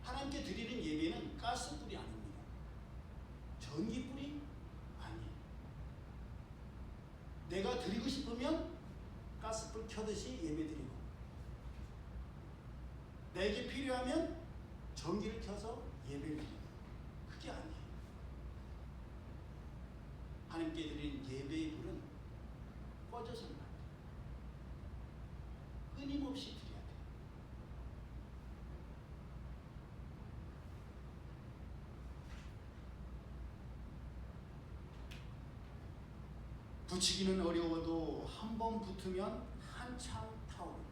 하나님께 드리는 예배는 가스불이 아닙니다. 전기불이 아니에요. 내가 드리고 싶으면 가스불 켜듯이 예배드리고, 내게 필요하면 전기를 켜서 예배를 드리고, 그게 아니에요. 하나님께 드리는 예배의 불은 꺼져서는 안 돼요. 끊임없이 드려야 돼요. 붙이기는 어려워도 한 번 붙으면 한참 타오르고,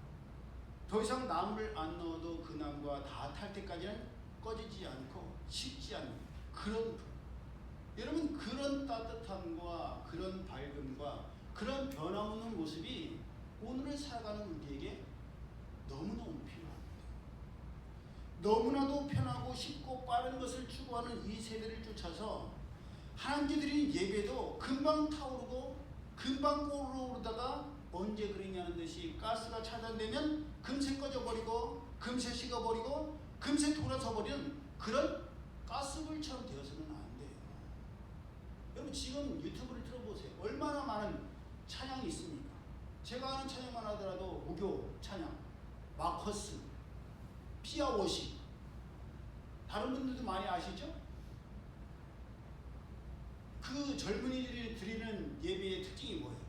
더 이상 나무를 안 넣어도 그 나무가 다 탈 때까지는 꺼지지 않고 식지 않는 그런 불. 여러분, 그런 따뜻함과 그런 밝음과 그런 변함없는 모습이 오늘을 살아가는 우리에게 너무너무 필요합니다. 너무나도 편하고 쉽고 빠른 것을 추구하는 이 세대를 쫓아서 하나님께 드리는 예배도 금방 타오르고 금방 오르다가 언제 그러냐는 듯이 가스가 차단되면 금세 꺼져버리고 금세 식어버리고 금세 돌아서 버리는 그런 가스불처럼 되어서는 안 돼요. 여러분, 지금 유튜브를 틀어보세요. 얼마나 많은 찬양이 있습니까? 제가 아는 찬양만 하더라도 무교 찬양, 마커스, 피아워시, 다른 분들도 많이 아시죠? 그 젊은이들이 드리는 예배의 특징이 뭐예요?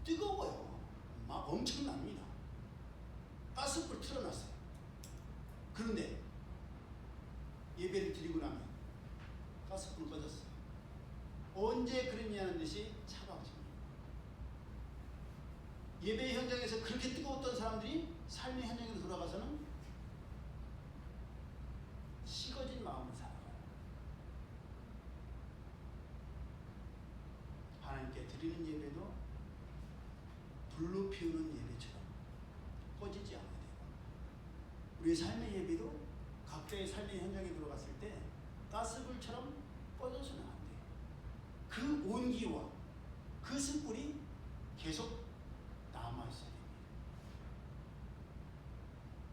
뜨거워요. 막 엄청납니다. 가스불 틀어놨어요. 그런데 예배를 드리고 나면 가스불 꺼졌어요. 언제 그랬냐는 듯이 차가워집니다. 예배 현장에서 그렇게 뜨거웠던 사람들이 삶의 현장으로 돌아가서는 식어진 마음을 살아가요. 하나님께 드리는 예배도 불로 피우는 예배처럼 꺼지지 않아야 돼요. 우리의 삶의 예배도 각자의 삶의 현장에 들어갔을 때 가스불처럼 꺼져서는 안 돼요. 그 온기와 그 숯불이 계속 남아있어야 됩니다.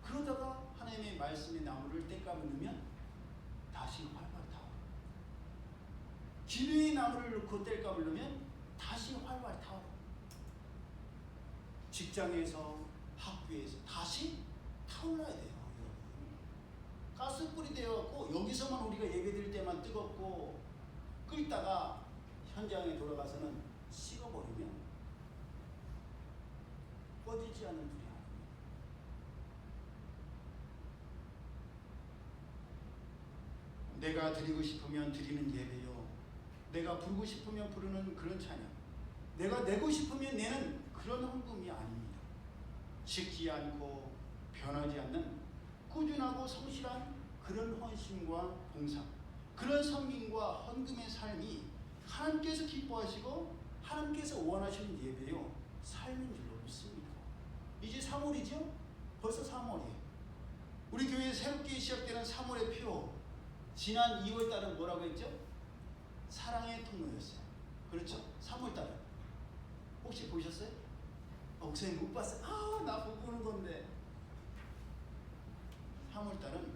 그러다가 하나님의 말씀의 나무를 뗄감을 넣으면 다시 활발 타오르고, 기도의 나무를 넣고 뗄감을 넣으면 다시 활발 타오르고, 직장에서 학교에서 다시 타올라야 돼요. 가스불이 되어갖고 여기서만 우리가 예배드릴 때만 뜨겁고 끓다가 현장에 돌아가서는 식어버리면 아버지 하는 분이 하나님. 내가 드리고 싶으면 드리는 예배요, 내가 부르고 싶으면 부르는 그런 찬양, 내가 내고 싶으면 내는 그런 헌금이 아닙니다. 식지 않고 변하지 않는 꾸준하고 성실한 그런 헌신과 봉사, 그런 섬김과 헌금의 삶이 하나님께서 기뻐하시고 하나님께서 원하시는 예배요, 삶인 줄로 믿습니다. 이제 3월이죠? 벌써 3월이에요. 우리 교회 새롭게 시작되는 3월의 표, 지난 2월달은 뭐라고 했죠? 사랑의 통로였어요. 그렇죠? 3월달은 혹시 보셨어요? 목사님 못 봤어요? 나 보고 오는 건데. 3월달은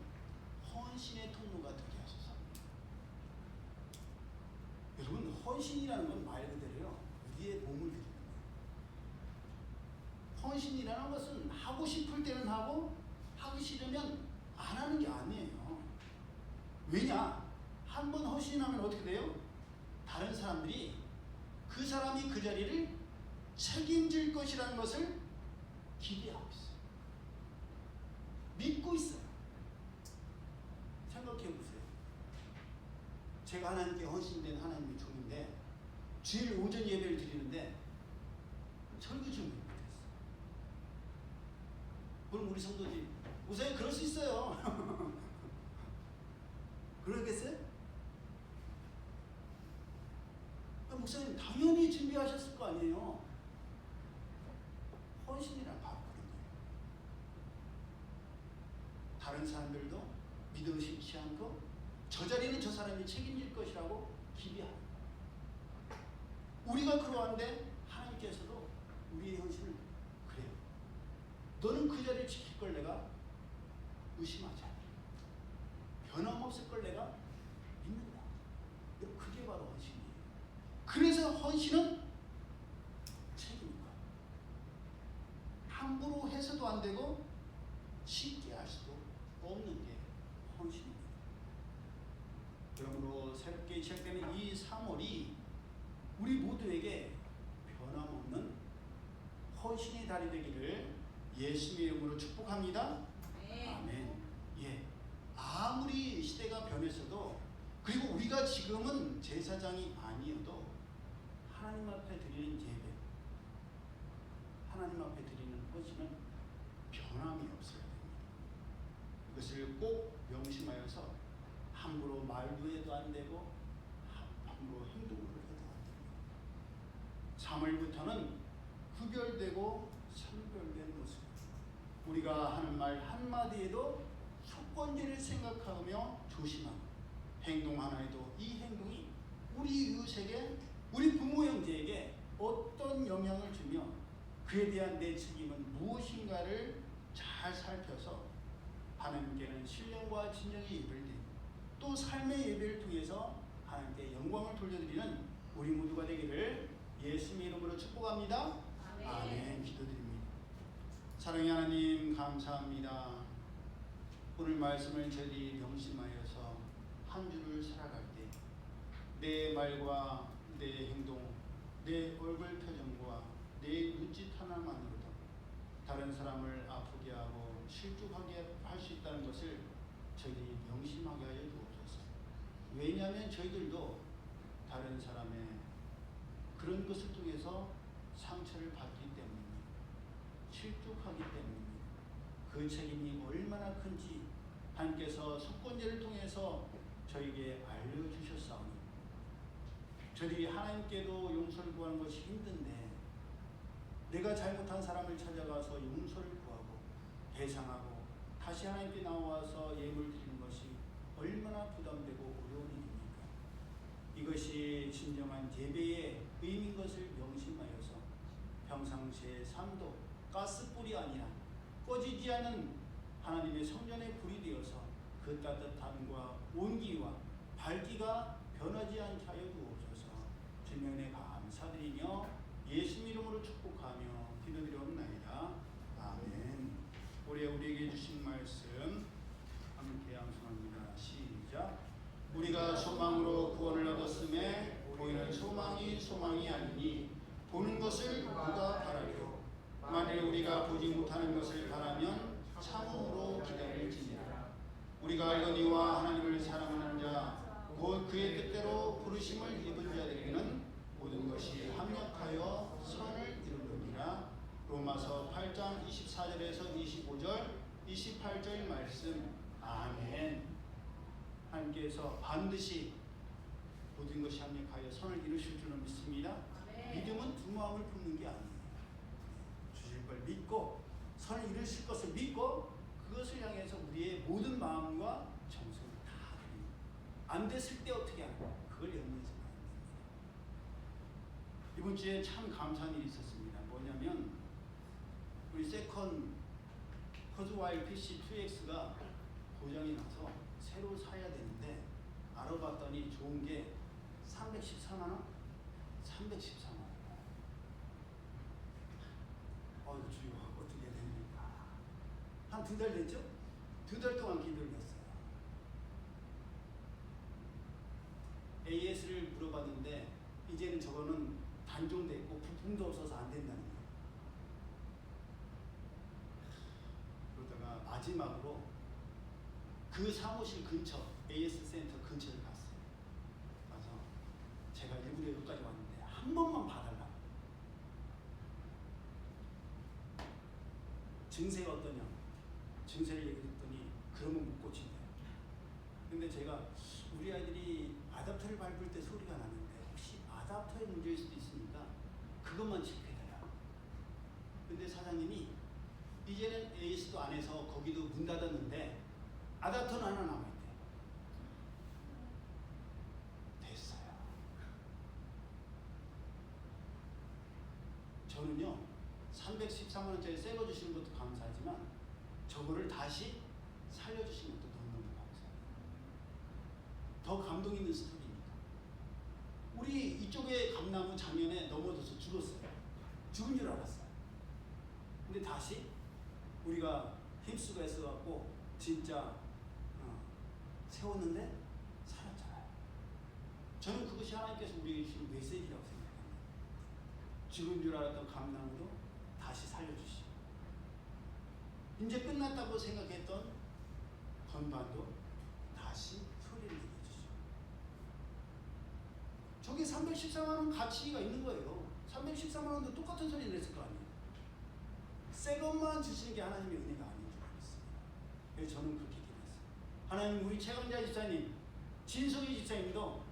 헌신의 통로가 되게 하소서. 여러분, 헌신이라는 건 말 그대로요, 우리의 몸을 드리는 거예요. 헌신이라는 것은 하고 싶을 때는 하고 하기 싫으면 안 하는 게 아니에요. 왜냐? 한번 헌신하면 어떻게 돼요? 다른 사람들이 그 사람이 그 자리를 책임질 것이라는 것을 기대하고 있어요. 믿고 있어요. 생각해 보세요. 제가 하나님께 헌신된 하나님의 종인데 주일 오전 예배를 드리는데 설교지를 못했어요. 그럼 우리 성도들이 목사님 그럴 수 있어요. 그러겠어요? 목사님 당연히 준비하셨을 거 아니에요. 헌신이란 바로 그런 거예요. 다른 사람들도 믿음심치 않고 저 자리는 저 사람이 책임질 것이라고 기대하는 거예요. 우리가 그러한데 하나님께서도 우리의 헌신을 그래요. 너는 그 자리를 지킬 걸 내가 의심하지 않아. 변함없을 걸 내가 믿는다. 그게 바로 헌신이에요. 그래서 헌신은 책임입니다. 함부로 해서도 안 되고 쉽게 할 수도 없는 게 헌신입니다. 그러므로 새롭게 시작되는 이 3월이 우리 모두에게 변함없는 헌신의 달이 되기를 예수님의 이름으로 축복합니다. 아멘. 예. 아무리 시대가 변했어도, 그리고 우리가 지금은 제사장이 아니어도 하나님 앞에 드리는 예배, 하나님 앞에 드리는 헌신은 변함이 없어야 됩니다. 이것을 꼭 명심하여서 함부로 말도 해도 안 되고 함부로 행동으로 해도 안 됩니다. 3월부터는 구별되고 선별된 모습, 우리가 하는 말 한마디에도 속건제를 생각하며 조심하고, 행동 하나에도 이 행동이 우리 이웃에게, 우리 부모 형제에게 어떤 영향을 주며 그에 대한 내 책임은 무엇인가를 잘 살펴서 하나님께는 신령과 진정의 예배를 드리고 또 삶의 예배를 통해서 하나님께 영광을 돌려드리는 우리 모두가 되기를 예수님의 이름으로 축복합니다. 아멘. 기도드립니다. 사랑의 하나님, 감사합니다. 오늘 말씀을 저희 명심하여서 한 주를 살아갈 때 내 말과 내 행동, 내 얼굴 표정과 내 눈짓 하나만으로도 다른 사람을 아프게 하고 실족하게 할 수 있다는 것을 저희들이 명심하게 하여 주옵소서. 왜냐하면 저희들도 다른 사람의 그런 것을 통해서 상처를 받기 때문입니다. 실족하기 때문입니다. 그 책임이 얼마나 큰지 하나님께서 속건제를 통해서 저에게 알려주셨사오니 저희들이 하나님께도 용서를 구하는 것이 힘든데 내가 잘못한 사람을 찾아가서 용서를 구하고 배상하고 다시 하나님께 나와서 예물 드리는 것이 얼마나 부담되고 어려운 일입니까? 이것이 진정한 예배의 의미인 것을 명심하여서 평상시의 삶도 가스불이 아니라 꺼지지 않은 하나님의 성전의 불이 되어서 그 따뜻함과 온기와 밝기가 변하지 않게 하여 주옵소서. 주님의 은혜 감사드리며 예수님 이름으로 축복하며 기도드리옵나이다. 아멘. 올해 우리에게 주신 말씀 함께 양송합니다. 시작. 우리가 소망으로 구원을 얻었음에 보이는 소망이 아니니 보는 것을 누가 바라리요. 만일 우리가 보지 못하는 것을 바라면 참으로 기다릴지니라. 우리가 알거니와 하나님을 사랑하는 자 곧 그의 뜻대로 부르심을 입은 자에게는 모든 것이 합력하여 선을 이루느니라. 로마서 8장 24절에서 25절 28절 말씀. 아멘. 하나님께서 반드시 모든 것이 합력하여 선을 이루실 줄은 믿습니다. 믿음은 두 마음을 품는 게 아니에요. 주실 걸 믿고 선을 이루실 것을 믿고 그것을 향해서 우리의 모든 마음과 정성을 다 드립니다. 안 됐을 때 어떻게 하냐, 그걸 염려해서 하는 겁니다. 이번 주에 참 감사한 일이 있었습니다. 뭐냐면 우리 세컨 커즈와일 PC2X가 고장이 나서 새로 사야 되는데 알아봤더니 좋은 게 314만 원? 314만 원. 주여 어떻게 됩니까? 한 2달 됐죠? 2달 동안 기도를 했어요. AS를 물어봤는데 이제는 저거는 단종됐고 부품도 없어서 안 된다는 거예요. 그러다가 마지막으로 그 사무실 근처 AS 센터 근처를 갔어요. 가서 제가 일부러 여기까지 왔는데 한 번만 봐달라고. 증세가 어떠냐? 증세를 얘기했더니 그러면 못 고친대요. 근데 제가 우리 아이들이 아답터를 밟을 때 소리가 나는데 혹시 아답터의 문제일 수도 있으니까 그것만 체크해달라. 근데 사장님이 이제는 AS도 안 해서 거기도 문 닫았는데 아답터는 하나 남아있대요. 됐어요. 저는요 313만 원짜리 새 거 주시는 것도 감사하지만 저거를 다시 살려주시는 것도 너무너무 감사해요. 더 감동 있는 스토리입니다. 우리 이쪽에 감나무 작년에 넘어져서 죽었어요. 죽은 줄 알았어요. 근데 다시 우리가 힘쓰고 애써갖고 진짜 세웠는데 살았잖아요. 저는 그것이 하나님께서 우리에게 주신 메시지라고 생각합니다. 죽은 줄 알았던 감나무도 다시 살려주시고 이제 끝났다고 생각했던 건반도 다시 소리를 내주시고 저게 314만 원 가치가 있는 거예요. 314만 원도 똑같은 소리 냈을 거 아니에요. 새 것만 주시는 게 하나님의 은혜가 아닌 줄 알았습니다. 그래서 저는 그렇게 기도했어요. 하나님, 우리 최강자 집사님, 진석이 집사님도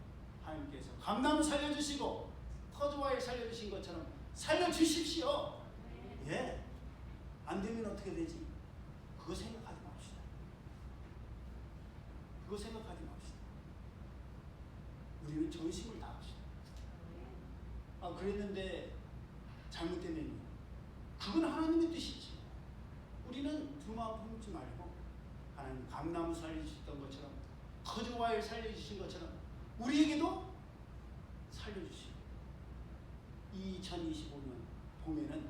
하나님께서 감나무 살려주시고 커즈와일 살려주신 것처럼 살려주십시오. 예. 안 되면 어떻게 되지? 그거 생각하지 맙시다. 그거 생각하지 맙시다. 우리는 전심을 다합시다. 그랬는데 잘못되면 그건 하나님의 뜻이지. 우리는 두 마음 품지 말고 하나님 감나무 살려주셨던 것처럼 커즈와일 살려주신 것처럼 우리에게도 살려주시고 2025년 봄에는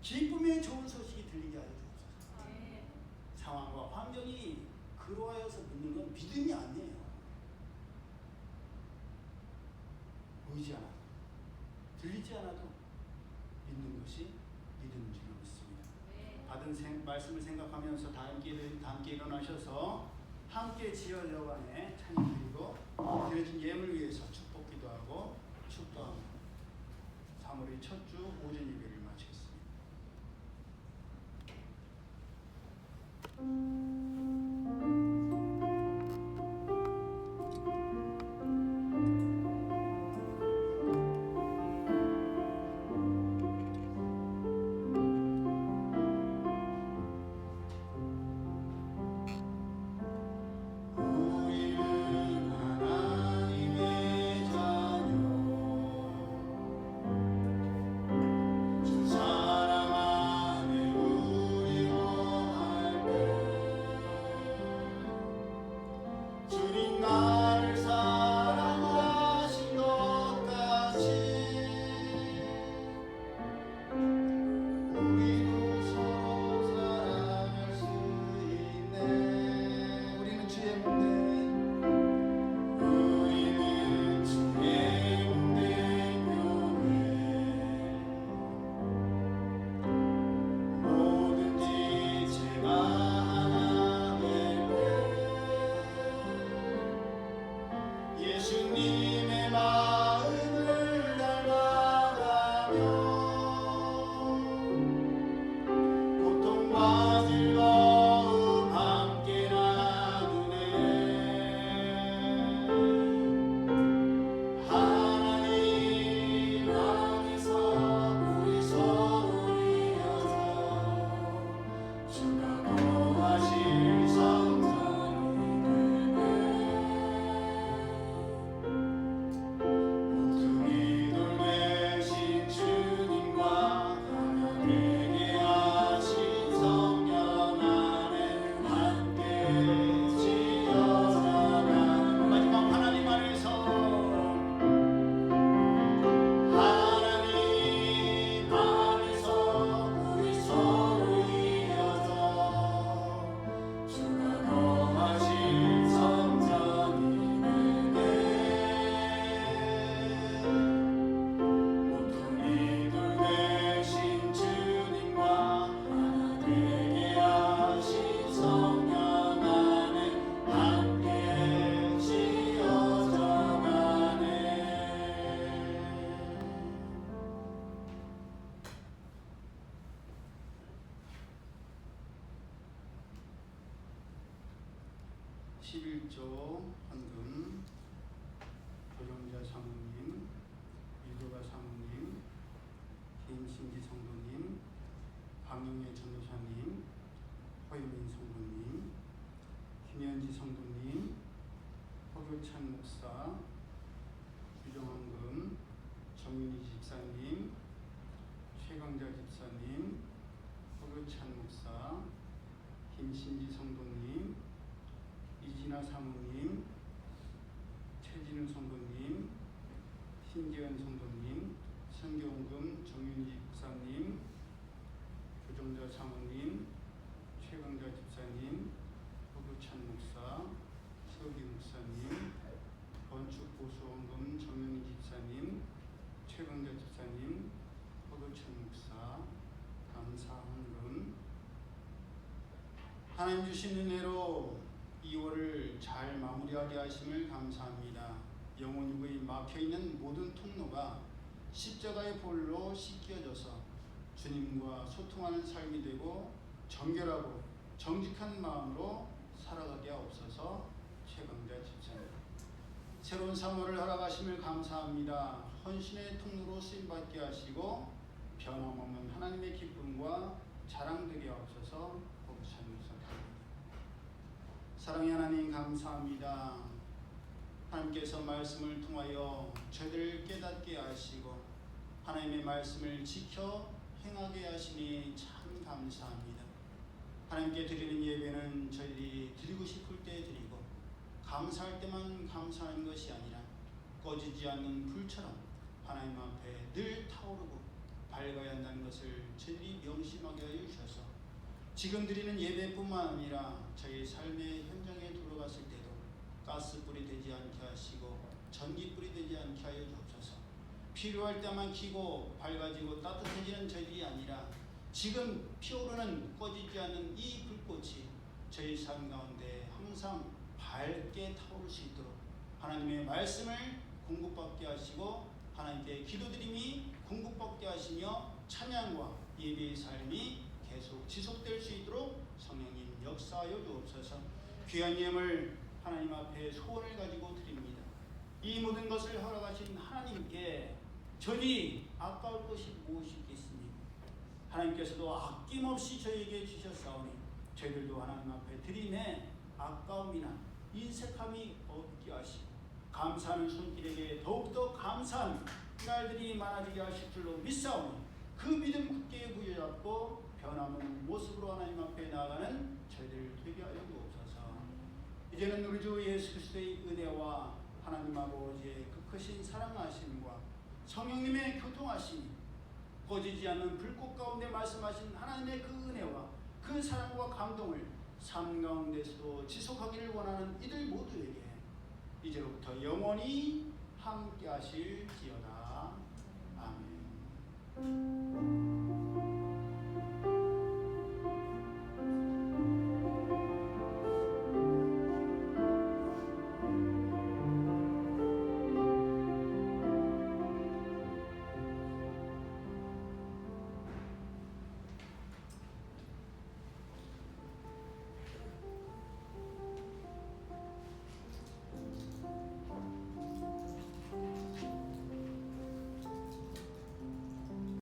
기쁨의 좋은 소식이 들리게 하여 주옵소서. 상황과 환경이 그러하여서 믿는 건 믿음이 아니에요. 보이지 않아도 들리지 않아도 믿는 것이 믿음인 줄 믿습니다. 받은 말씀을 생각하면서 다 함께 일어나셔서 함께 지어져간에 찬양 드리고 드려진 예물 위해서 축복 기도하고 축도합니다. 3월의 첫 주 오전 예배를 마치겠습니다. 주 11조 헌금 조정자 사모님, 유교가 사모님, 김신지 성도님, 박용혜 전도사님, 허유민 성도님, 김현지 성도님, 허교찬 목사, 유정헌금, 정윤희 집사님, 최강자 집사님, 허교찬 목사, 김신지 성도님, 이진아 사모님, 최진우 성도님, 신재현 성도님, 성경금 정윤지 목사님, 조정자 사모님, 최강자 집사님, 허교찬 목사, 서기 목사님, 건축보수원금 정윤희 집사님, 최강자 집사님, 허교찬 목사, 감사헌금. 하나님 주신 은혜로 2월을 잘 마무리하게 하심을 감사합니다. 영혼육의 막혀있는 모든 통로가 십자가의 볼로 씻겨져서 주님과 소통하는 삶이 되고 정결하고 정직한 마음으로 살아가게 하옵소서. 최강자 집사님, 새로운 3월을 허락하심을 감사합니다. 헌신의 통로로 쓰임받게 하시고 변함없는 하나님의 기쁨과 자랑되게 하옵소서. 사랑의 하나님 감사합니다. 하나님께서 말씀을 통하여 저희들을 깨닫게 하시고 하나님의 말씀을 지켜 행하게 하시니 참 감사합니다. 하나님께 드리는 예배는 저희들이 드리고 싶을 때 드리고 감사할 때만 감사하는 것이 아니라 꺼지지 않는 불처럼 하나님 앞에 늘 타오르고 밝아야 한다는 것을 저희들이 명심하게 하여 주셔서 지금 드리는 예배뿐만 아니라 저희 삶의 현장에 들어갔을 때도 가스불이 되지 않게 하시고 전기불이 되지 않게 하여 주옵소서. 필요할 때만 켜고 밝아지고 따뜻해지는 저희들이 아니라 지금 피오르는 꺼지지 않는 이 불꽃이 저희 삶 가운데 항상 밝게 타오를 수 있도록 하나님의 말씀을 공급받게 하시고 하나님께 기도드림이 공급받게 하시며 찬양과 예배의 삶이 계속 지속될 수 있도록 성령님 역사하여 주옵소서. 귀한 예물 하나님 앞에 소원을 가지고 드립니다. 이 모든 것을 허락하신 하나님께 저희 아까울 것이 무엇이 있겠습니까? 하나님께서도 아낌없이 저희에게 주셨사오니 저희들도 하나님 앞에 드림에 아까움이나 인색함이 없게 하시고 감사하는 손길에게 더욱더 감사한 날들이 많아지게 하실 줄로 믿사오니 그 믿음 굳게 부여잡고 변함없는 모습으로 하나님 앞에 나아가는 저희들 되게 하여 주옵소서. 이제는 우리 주 예수 그리스도의 은혜와 하나님 아버지의 그 크신 사랑하심과 성령님의 교통하심이 꺼지지 않는 불꽃 가운데 말씀하신 하나님의 그 은혜와 그 사랑과 감동을 삶 가운데서도 지속하기를 원하는 이들 모두에게 이제로부터 영원히 함께 하실지어다. 아멘.